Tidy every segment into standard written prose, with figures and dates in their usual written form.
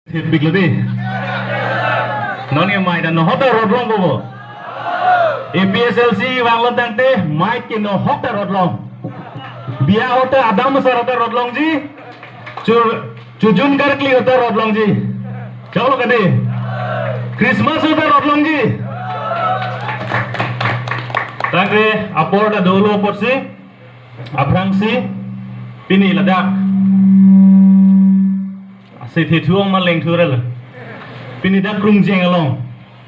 Big lebih. Non yang main dan no hotel rodlong bobo. APSLC wang lentang teh Mike no hotel rodlong. Biar hotel ada masar hotel rodlong ji. Cujun karkli hotel rodlong ji. Chalo kade. Christmas hotel rodlong ji. Tangke apor da dolo porsi. Aprangsi pini ladak. Sethi thuong maleng thurel pinida krungjeng along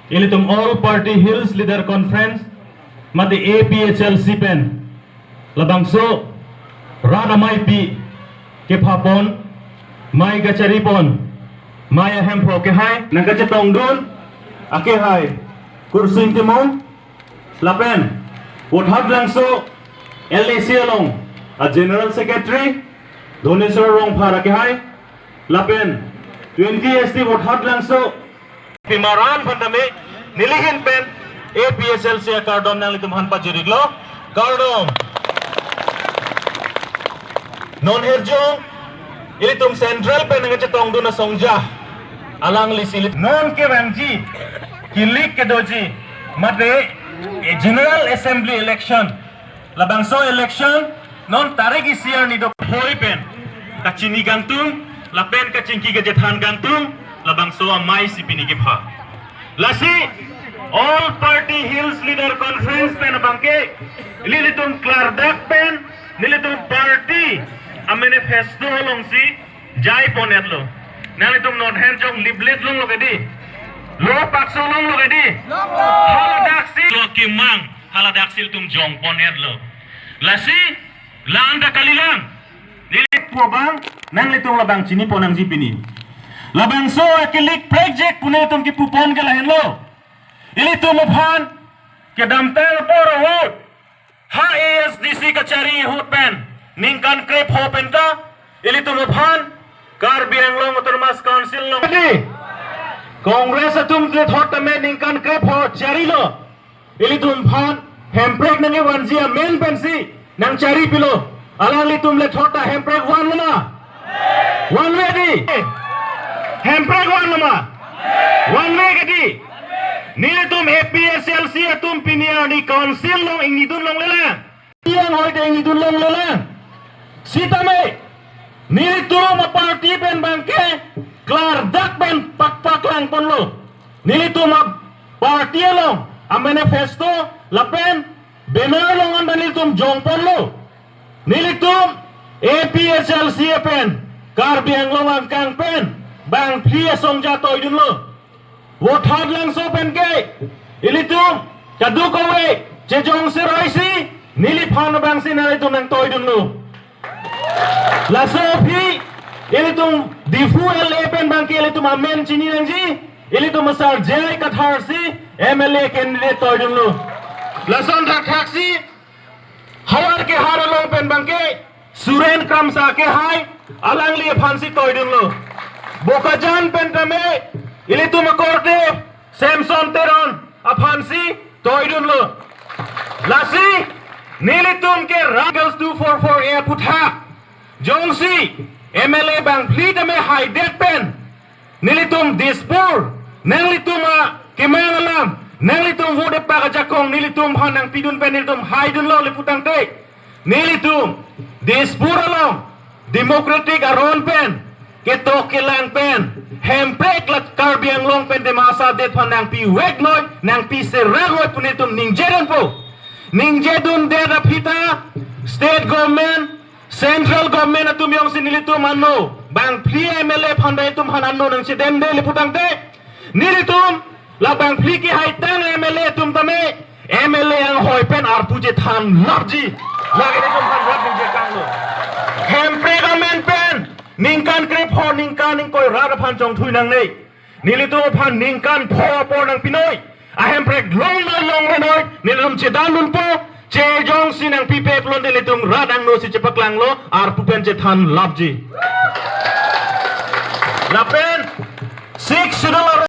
ilitum all party hills leader conference mati APHLC pen labangso rana mai pi ke phapon mai gachari pon maya hempro ke hai nagacha tongdun ake hai kursin timon lapen wothat langso LAC along a general secretary donesor rong phara ke hai Lapen 20 ST vote hot langso pimaran pandame nilihin pen APSLC kardom nang litum han pajiriglo kardom non herjong ilitum central pen nga chatong duna songja alang lisilit non ke bangji kilik ke doji mate general assembly election labangso election non tarik isiar ni do hoi pen kachini gantung lapen kacingki ke jethan gantung labang soa mai sipini ke pha lasi all party hills leader conference pen bangke lilitum klardak pen nilitum party a manifesto longsi jai ponetlo nalitum not hand jong liblet long logedi lo pakso long logedi haladaksi lo kimang haladaksil tum jong ponetlo lasi landa kalilang Dilit po bang nang litong labang sini po nang zipini. Labang so akilik project punay itong kipupon ka lahin lo. Ilito mabhan kadamtel po rahot. Ha ASDC kachari hot pen. Ningkan krep hopen ka. Ilito mabhan karbiang long otormas council long. Kongres atum kret hot tame ningkan krep hot chari lo. Ilito mabhan hemprek nangi wanzia main pensi nang chari pilo. Alang litum le chota hemprek one lama. One way di. Hemprek one lama. One way gadi. Nilitum APSLC atum pinia di council long ing nidun long lela. Yang hoy de ing nidun long lela. Sita me. Nilitum a party pen bangke. Klar dak pen pak lang pon lo. Nilitum a party long. A manifesto lapen. Benar long anda nilitum jong pon lo. Nilitum APSLC pen karbiang lomang kang pen bang pria song jatoy dun lo wothad lang so pen ke ilitum kadukowe jejong siraisi niliphan bang sinalitum nang toy dun lo lasofi ilitum difu LA pen bang ke ilitum amen chini nang ji ilitum masar jai katharsi MLA candidate toy dun lo lason rakhaksi Hayar ke haralong pen bangke Suren Kramsa ke hai alang liye phansi toy dun lo Bokajan pen tame ilitum akorte Samson Teron a phansi toy dun lo Lasi nilitum ke Ragals 244 air putha Jongsi MLA bang pli tame hai det pen nilitum Dispur nilitum Kemangalam Nilitum vode para jakong nilitum hanang pidun pen nilitum haidun lo liputang te nilitum dispura long democratic aron pen ketok kilang pen hempek lat karbiang long pen de masa det hanang pi weg noy nang pi seragoy punitum ningjedun po ningjedun de rapita state government central government atum yong sinilitum anno bang pli MLA pandai tum hananno nang sidem de liputang te nilitum labang pliki haitang MLA tum tame MLA ang hoy pen arpuje than labji lagi ni tum han rab je kang lo hempre gamen pen ningkan krep ho ningkan ning koy rara phan chong thui nang nei nilitu phan ningkan pho por nang pinoi a hempre long noi nilum chedan lun po che jong sinang pipe plon nilitum radang no si chepak lang lo arpu pen je than labji lape